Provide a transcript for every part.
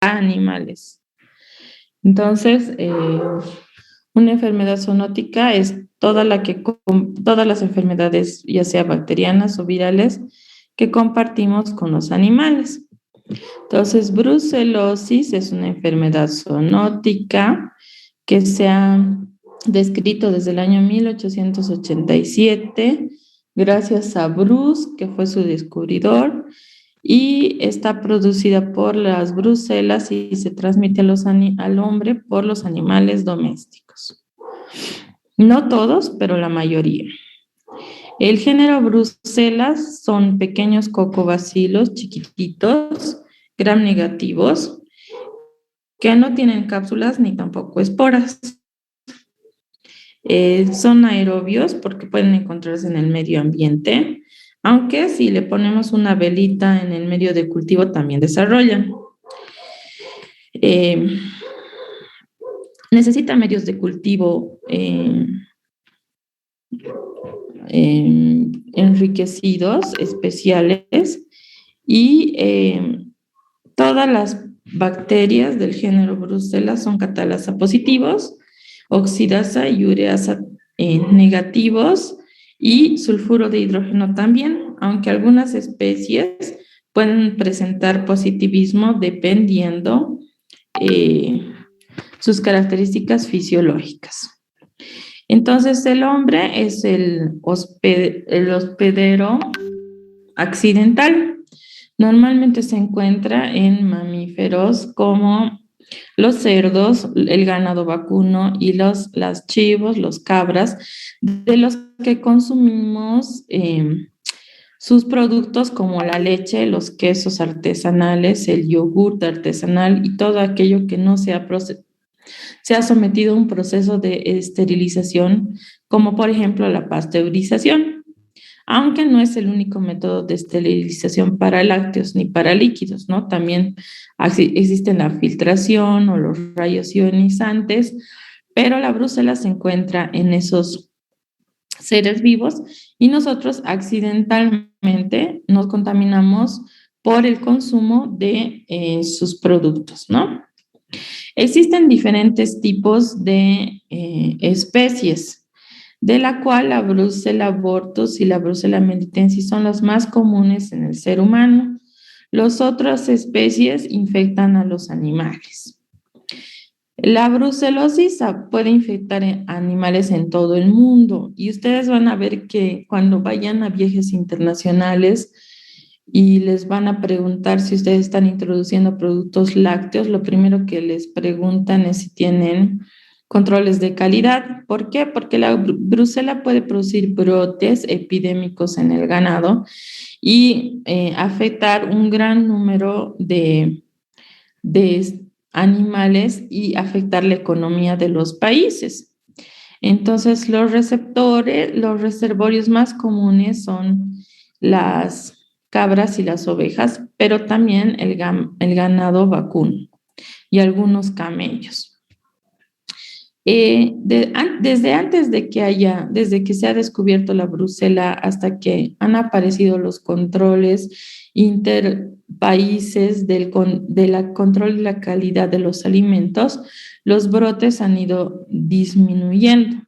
animales. Entonces, una enfermedad zoonótica es todas las enfermedades, ya sea bacterianas o virales, que compartimos con los animales. Entonces, brucelosis es una enfermedad zoonótica que se ha descrito desde el año 1887, gracias a Bruce, que fue su descubridor, y está producida por las brucelas y se transmite al hombre por los animales domésticos. No todos, pero la mayoría. El género brucelas son pequeños cocobacilos chiquititos, gram negativos, que no tienen cápsulas ni tampoco esporas. Son aerobios porque pueden encontrarse en el medio ambiente, aunque si le ponemos una velita en el medio de cultivo también desarrollan. Necesita medios de cultivo enriquecidos, especiales, y todas las bacterias del género Brucella son catalasa positivos, oxidasa y ureasa negativos y sulfuro de hidrógeno también, aunque algunas especies pueden presentar positivismo dependiendo sus características fisiológicas. Entonces, el hombre es el hospedero accidental. Normalmente se encuentra en mamíferos como los cerdos, el ganado vacuno y las chivos, los cabras, de los que consumimos sus productos como la leche, los quesos artesanales, el yogur artesanal y todo aquello que no se ha sometido a un proceso de esterilización, como por ejemplo la pasteurización, aunque no es el único método de esterilización para lácteos ni para líquidos, ¿no? También existe la filtración o los rayos ionizantes, pero la brucela se encuentra en esos seres vivos y nosotros accidentalmente nos contaminamos por el consumo de sus productos, ¿no? Existen diferentes tipos de especies, de la cual la Brucella abortus y la Brucella melitensis son las más comunes en el ser humano. Las otras especies infectan a los animales. La brucelosis puede infectar a animales en todo el mundo y ustedes van a ver que cuando vayan a viajes internacionales y les van a preguntar si ustedes están introduciendo productos lácteos, lo primero que les preguntan es si tienen controles de calidad. ¿Por qué? Porque la brucela puede producir brotes epidémicos en el ganado y afectar un gran número de animales y afectar la economía de los países. Entonces, los reservorios más comunes son las cabras y las ovejas, pero también el ganado vacuno y algunos camellos. Desde que se ha descubierto la brucela hasta que han aparecido los controles interpaíses del control de la calidad de los alimentos, los brotes han ido disminuyendo.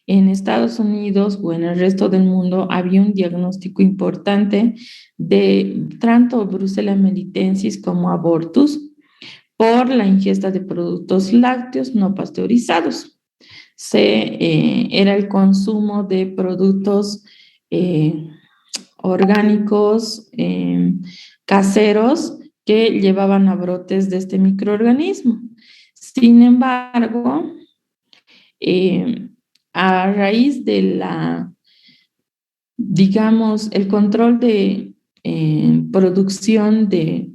En Estados Unidos o en el resto del mundo había un diagnóstico importante de tanto Brucella melitensis como abortus por la ingesta de productos lácteos no pasteurizados. Era el consumo de productos orgánicos caseros que llevaban a brotes de este microorganismo. Sin embargo, a raíz de el control de producción de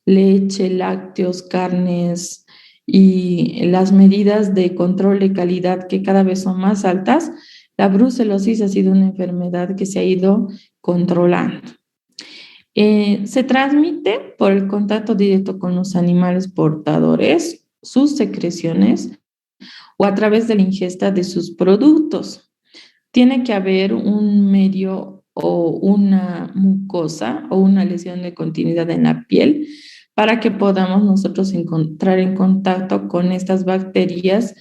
leche, lácteos, carnes y las medidas de control de calidad que cada vez son más altas, la brucelosis ha sido una enfermedad que se ha ido controlando. Se transmite por el contacto directo con los animales portadores, sus secreciones o a través de la ingesta de sus productos. Tiene que haber un medio o una mucosa o una lesión de continuidad en la piel para que podamos nosotros entrar en contacto con estas bacterias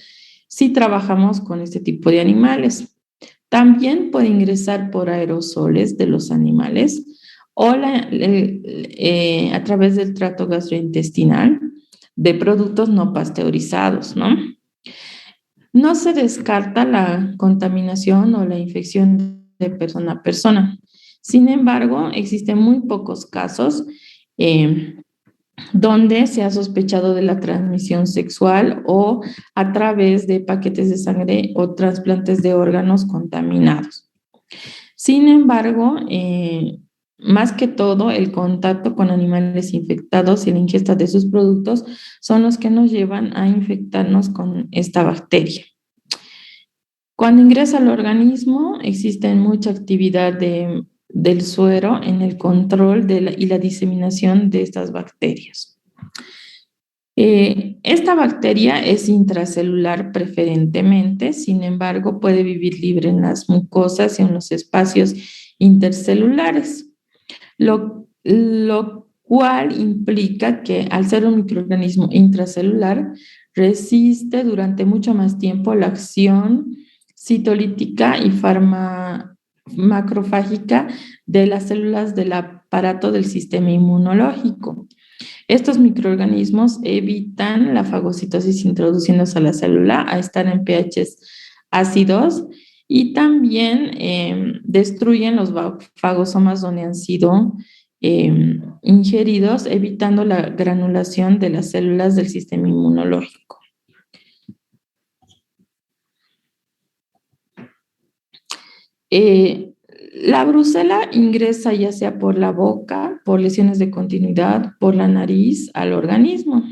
si trabajamos con este tipo de animales. También puede ingresar por aerosoles de los animales o a través del trato gastrointestinal de productos no pasteurizados, ¿no? No se descarta la contaminación o la infección de persona a persona. Sin embargo, existen muy pocos casos eh, donde se ha sospechado de la transmisión sexual o a través de paquetes de sangre o trasplantes de órganos contaminados. Sin embargo, más que todo, el contacto con animales infectados y la ingesta de sus productos son los que nos llevan a infectarnos con esta bacteria. Cuando ingresa al organismo, existe mucha actividad del suero en el control y la diseminación de estas bacterias. Esta bacteria es intracelular preferentemente, sin embargo, puede vivir libre en las mucosas y en los espacios intercelulares, lo cual implica que al ser un microorganismo intracelular, resiste durante mucho más tiempo la acción citolítica y macrofágica de las células del aparato del sistema inmunológico. Estos microorganismos evitan la fagocitosis introduciéndose a la célula a estar en pHs ácidos y también destruyen los fagosomas donde han sido ingeridos, evitando la granulación de las células del sistema inmunológico. La brucela ingresa ya sea por la boca, por lesiones de continuidad, por la nariz al organismo,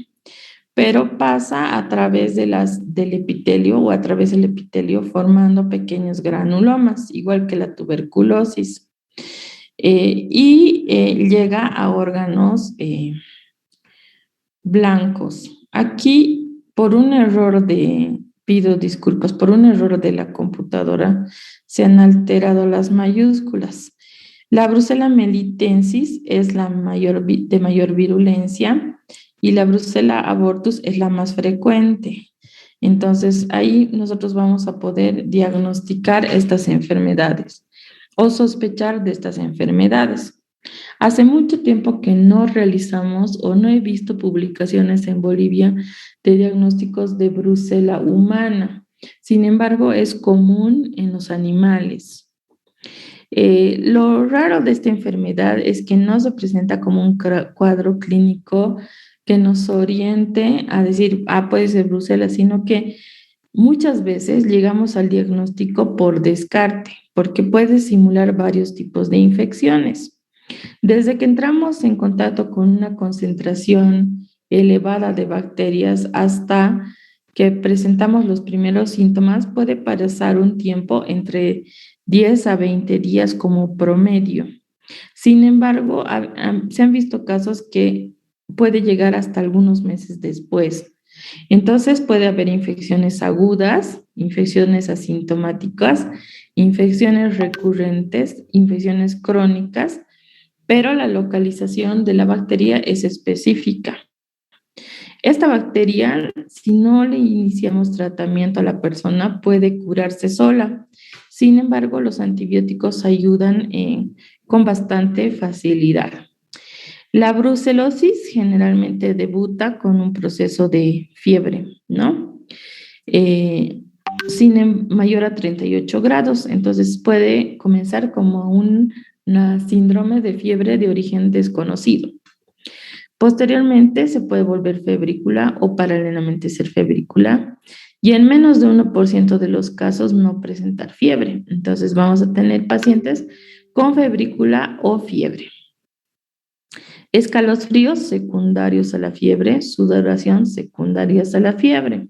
pero pasa a través del epitelio o a través del epitelio formando pequeños granulomas, igual que la tuberculosis, y llega a órganos blancos. Aquí, por un error pido disculpas, por un error de la computadora, se han alterado las mayúsculas. La Brucella melitensis es la de mayor virulencia y la Brucella abortus es la más frecuente. Entonces, ahí nosotros vamos a poder diagnosticar estas enfermedades o sospechar de estas enfermedades. Hace mucho tiempo que no realizamos o no he visto publicaciones en Bolivia de diagnósticos de brucela humana. Sin embargo, es común en los animales. Lo raro de esta enfermedad es que no se presenta como un cuadro clínico que nos oriente a decir, puede ser brucela, sino que muchas veces llegamos al diagnóstico por descarte, porque puede simular varios tipos de infecciones. Desde que entramos en contacto con una concentración elevada de bacterias hasta que presentamos los primeros síntomas, puede pasar un tiempo entre 10 a 20 días como promedio. Sin embargo, se han visto casos que puede llegar hasta algunos meses después. Entonces puede haber infecciones agudas, infecciones asintomáticas, infecciones recurrentes, infecciones crónicas, pero la localización de la bacteria es específica. Esta bacteria, si no le iniciamos tratamiento a la persona, puede curarse sola. Sin embargo, los antibióticos ayudan con bastante facilidad. La brucelosis generalmente debuta con un proceso de fiebre, ¿no? Mayor a 38 grados, entonces puede comenzar como una síndrome de fiebre de origen desconocido. Posteriormente se puede volver febrícula o paralelamente ser febrícula y en menos de 1% de los casos no presentar fiebre. Entonces vamos a tener pacientes con febrícula o fiebre. Escalofríos secundarios a la fiebre, sudoración secundarias a la fiebre.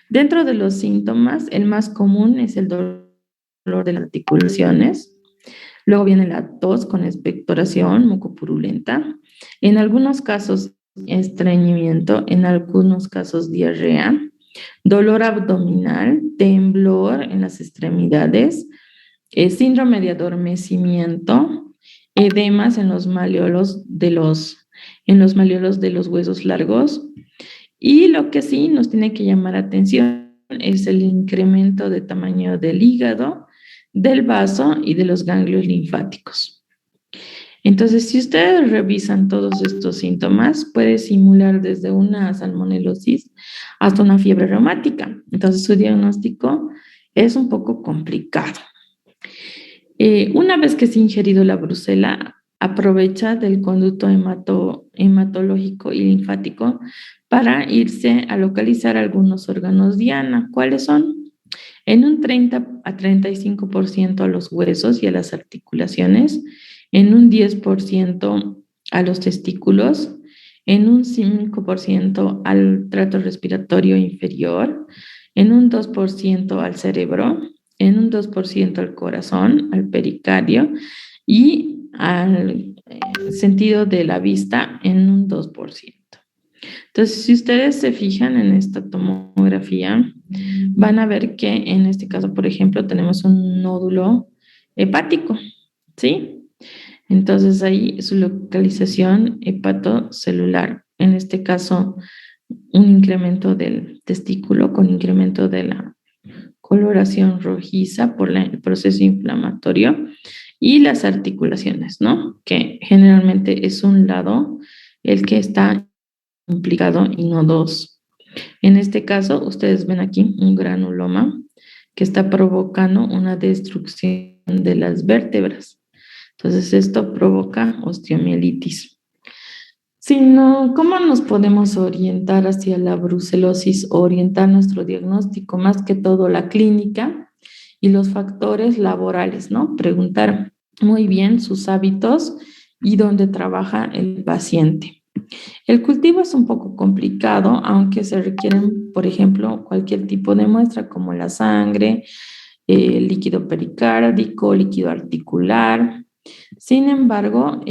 Dentro de los síntomas, el más común es el dolor de las articulaciones. Luego viene la tos con expectoración mucopurulenta. En algunos casos, estreñimiento, en algunos casos, diarrea, dolor abdominal, temblor en las extremidades, síndrome de adormecimiento, edemas en los maleolos de los en los malleolos de los huesos largos. Y lo que sí nos tiene que llamar atención es el incremento de tamaño del hígado, del vaso y de los ganglios linfáticos. Entonces, si ustedes revisan todos estos síntomas, puede simular desde una salmonelosis hasta una fiebre reumática. Entonces, su diagnóstico es un poco complicado. Una vez que se ha ingerido la brucela, aprovecha del conducto hematológico y linfático para irse a localizar algunos órganos diana. ¿Cuáles son? En un 30 a 35% a los huesos y a las articulaciones, en un 10% a los testículos, en un 5% al tracto respiratorio inferior, en un 2% al cerebro, en un 2% al corazón, al pericardio y al sentido de la vista en un 2%. Entonces, si ustedes se fijan en esta tomografía, van a ver que en este caso, por ejemplo, tenemos un nódulo hepático, ¿sí? Entonces ahí su localización hepatocelular, en este caso un incremento del testículo con incremento de la coloración rojiza por el proceso inflamatorio y las articulaciones, ¿no? Que generalmente es un lado el que está implicado y no dos. En este caso, ustedes ven aquí un granuloma que está provocando una destrucción de las vértebras. Entonces, esto provoca osteomielitis. Si no, ¿cómo nos podemos orientar hacia la brucelosis o orientar nuestro diagnóstico? Más que todo la clínica y los factores laborales, ¿no? Preguntar muy bien sus hábitos y dónde trabaja el paciente. El cultivo es un poco complicado, aunque se requieren, por ejemplo, cualquier tipo de muestra como la sangre, líquido pericárdico, líquido articular. Sin embargo,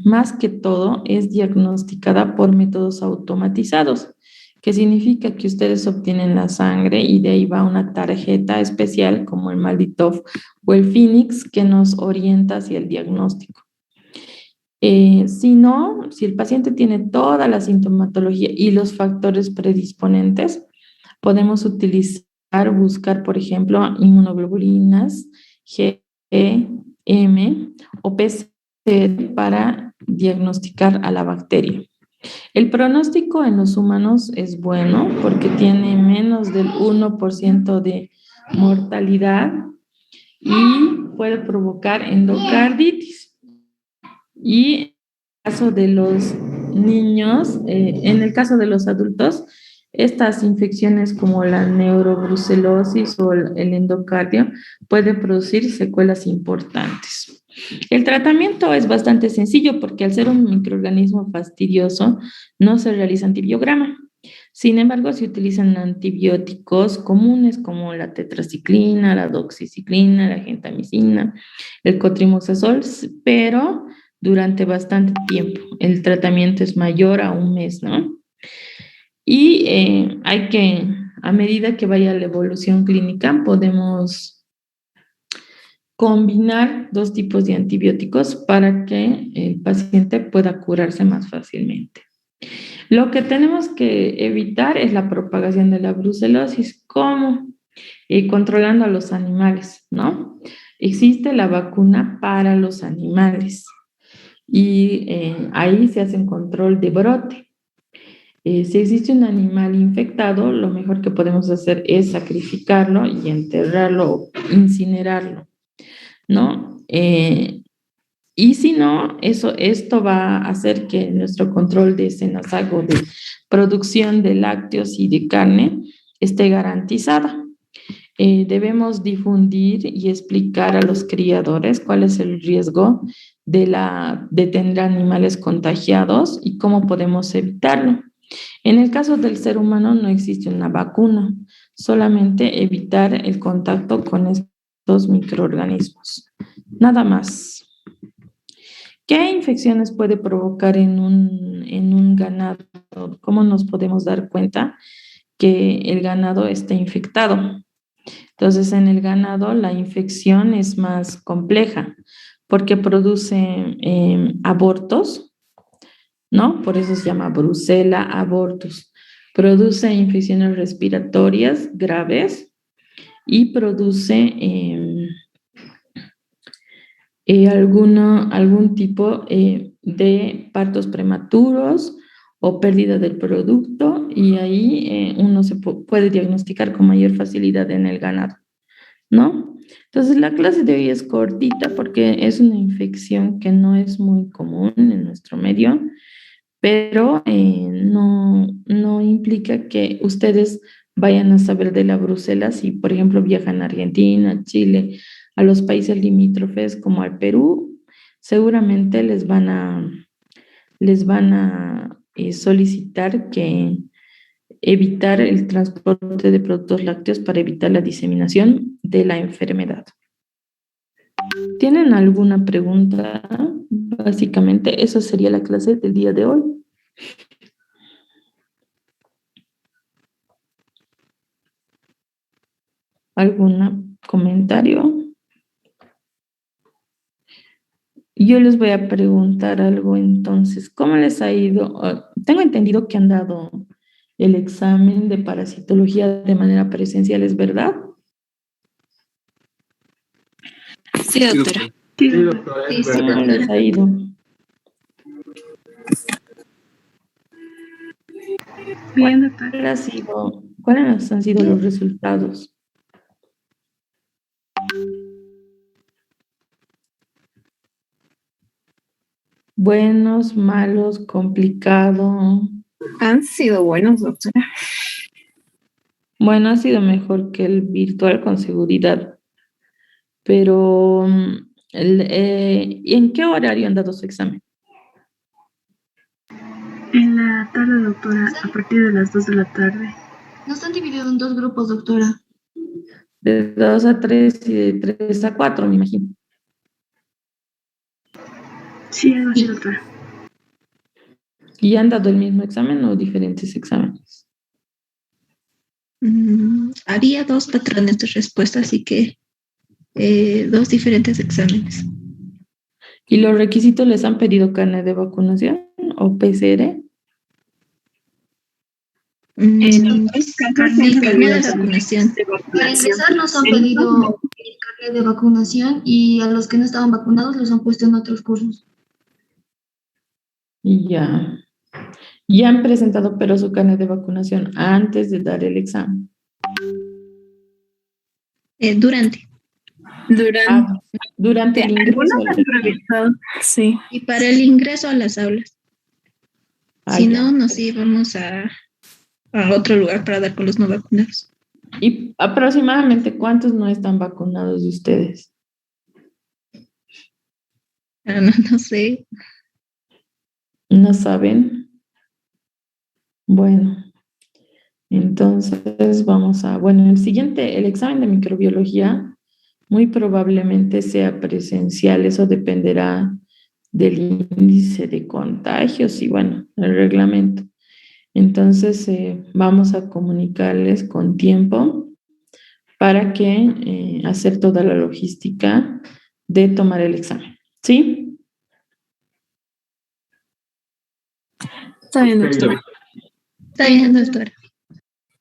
más que todo es diagnosticada por métodos automatizados, que significa que ustedes obtienen la sangre y de ahí va una tarjeta especial como el Malditoff o el Phoenix que nos orienta hacia el diagnóstico. Si no, si el paciente tiene toda la sintomatología y los factores predisponentes, podemos buscar, por ejemplo, inmunoglobulinas G, E, M o PCR para diagnosticar a la bacteria. El pronóstico en los humanos es bueno porque tiene menos del 1% de mortalidad y puede provocar endocarditis. Y en el caso de los niños, en el caso de los adultos, estas infecciones como la neurobrucelosis o el endocardio pueden producir secuelas importantes. El tratamiento es bastante sencillo porque al ser un microorganismo fastidioso no se realiza antibiograma. Sin embargo, se utilizan antibióticos comunes como la tetraciclina, la doxiciclina, la gentamicina, el cotrimoxazol, pero durante bastante tiempo. El tratamiento es mayor a un mes, ¿no? Y hay que, a medida que vaya la evolución clínica, podemos combinar dos tipos de antibióticos para que el paciente pueda curarse más fácilmente. Lo que tenemos que evitar es la propagación de la brucelosis. ¿Cómo? Controlando a los animales, ¿no? Existe la vacuna para los animales y ahí se hace un control de brote. Si existe un animal infectado, lo mejor que podemos hacer es sacrificarlo y enterrarlo o incinerarlo, ¿no? Y si no, esto va a hacer que nuestro control de cenazago, de producción de lácteos y de carne esté garantizada. Debemos difundir y explicar a los criadores cuál es el riesgo de tener animales contagiados y cómo podemos evitarlo. En el caso del ser humano no existe una vacuna, solamente evitar el contacto con estos microorganismos. Nada más. ¿Qué infecciones puede provocar en un ganado? ¿Cómo nos podemos dar cuenta que el ganado está infectado? Entonces, en el ganado la infección es más compleja porque produce abortos, ¿no? Por eso se llama Brucella abortus. Produce infecciones respiratorias graves y produce algún tipo de partos prematuros o pérdida del producto, y ahí uno se puede diagnosticar con mayor facilidad en el ganado, ¿no? Entonces la clase de hoy es cortita porque es una infección que no es muy común en nuestro medio, pero no implica que ustedes vayan a saber de la brucela si, por ejemplo, viajan a Argentina, Chile, a los países limítrofes como al Perú. Seguramente les van a solicitar que evitar el transporte de productos lácteos para evitar la diseminación de la enfermedad. ¿Tienen alguna pregunta? Básicamente, esa sería la clase del día de hoy. ¿Algún comentario? Yo les voy a preguntar algo entonces. ¿Cómo les ha ido? Tengo entendido que han dado el examen de parasitología de manera presencial, ¿es verdad? Sí, doctora. Sí, doctora. Sí, sí, ¿Cómo les ha ido? Bien, doctora. ¿Cuáles han sido los resultados? Buenos, malos, complicado. Han sido buenos, doctora. Bueno, ha sido mejor que el virtual con seguridad, pero ¿y en qué horario han dado su examen? En la tarde, doctora, a partir de las 2 de la tarde. No están divididos en dos grupos, doctora. De 2 a 3 y de 3 a 4, me imagino. Sí, algo así, doctora. ¿Y han dado el mismo examen o diferentes exámenes? Había dos patrones de respuesta, así que dos diferentes exámenes. ¿Y los requisitos les han pedido carnet de vacunación o PCR? Es carnet de vacunación. Para ingresar nos han pedido el carnet de vacunación y a los que no estaban vacunados los han puesto en otros cursos. Ya. Ya han presentado pero su carnet de vacunación antes de dar el examen. Durante. Durante el ingreso. Sí. Y para el ingreso a las aulas. Si no, nos íbamos a otro lugar para dar con los no vacunados. ¿Y aproximadamente cuántos no están vacunados de ustedes? No sé. ¿No saben? Bueno, entonces el examen de microbiología muy probablemente sea presencial. Eso dependerá del índice de contagios y el reglamento. Entonces vamos a comunicarles con tiempo para que hacer toda la logística de tomar el examen. ¿Sí? Está bien, doctora. Está bien, doctora.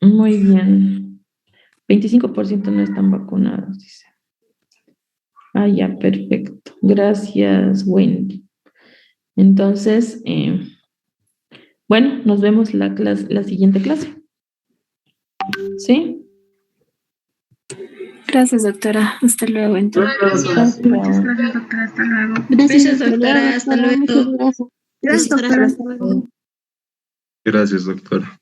Muy bien. 25% no están vacunados, dice. Ya, perfecto. Gracias, Wendy. Entonces, nos vemos la siguiente clase. ¿Sí? Gracias, doctora. Hasta luego, entonces. Muchas gracias, doctora. Hasta luego. Gracias, doctora. Hasta luego. Gracias, doctora. Hasta luego. Gracias, doctora.